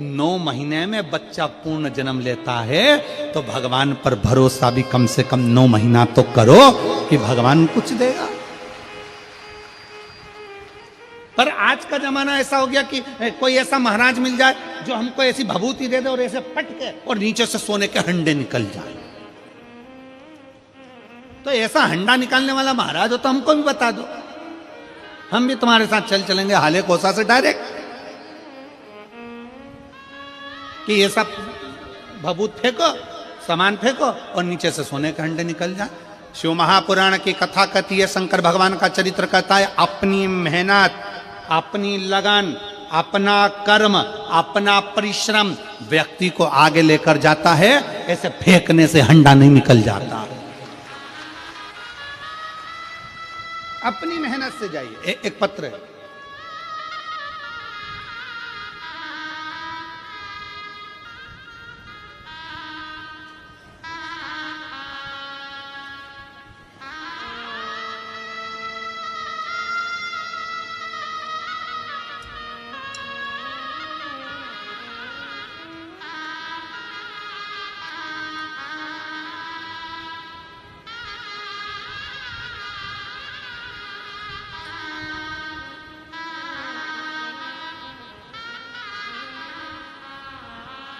9 महीने में बच्चा पूर्ण जन्म लेता है, तो भगवान पर भरोसा भी कम से कम 9 महीना तो करो कि भगवान कुछ देगा। पर आज का जमाना ऐसा हो गया कि कोई ऐसा महाराज मिल जाए जो हमको ऐसी भभूति दे दे और ऐसे पटके और नीचे से सोने के हंडे निकल जाए। तो ऐसा हंडा निकालने वाला महाराज हो तो हमको भी बता दो, हम भी तुम्हारे साथ चलेंगे हाले कोसा से डायरेक्ट। कि ये सब भभूत फेंको, सामान फेंको और नीचे से सोने के हंडे निकल जाए। शिव महापुराण की कथा कहती है, शंकर भगवान का चरित्र कहता है, अपनी मेहनत, अपनी लगन, अपना कर्म, अपना परिश्रम व्यक्ति को आगे लेकर जाता है, ऐसे फेंकने से हंडा नहीं निकल जाता। अपनी मेहनत से जाइए। एक पत्र है,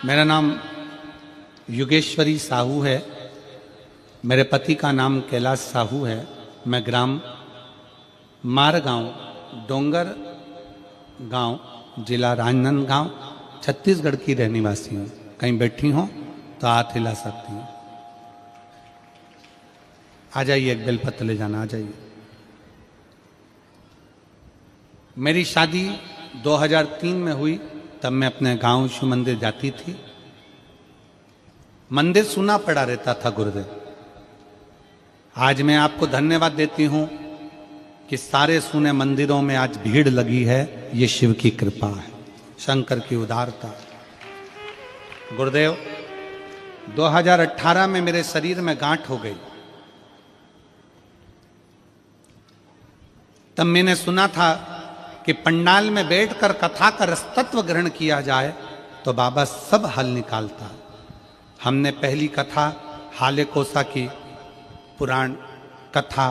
मेरा नाम युगेश्वरी साहू है। मेरे पति का नाम कैलाश साहू है। मैं ग्राम मारगांव, डोंगर गांव, जिला राजनांदगांव, छत्तीसगढ़ की रहने वासी हूँ। कहीं बैठी हो तो हाथ हिला सकती हूँ। आ जाइए, एक बेलपत्र ले जाना, आ जाइए। मेरी शादी 2003 में हुई। तब मैं अपने गांव शिव मंदिर जाती थी। मंदिर सुना पड़ा रहता था गुरुदेव। आज मैं आपको धन्यवाद देती हूं कि सारे सुने मंदिरों में आज भीड़ लगी है। ये शिव की कृपा है, शंकर की उदारता। गुरुदेव, 2018 में मेरे शरीर में गांठ हो गई। तब मैंने सुना था कि पंडाल में बैठकर कथा का रसतत्व ग्रहण किया जाए तो बाबा सब हल निकालता। हमने पहली कथा हाले कोसा की पुराण कथा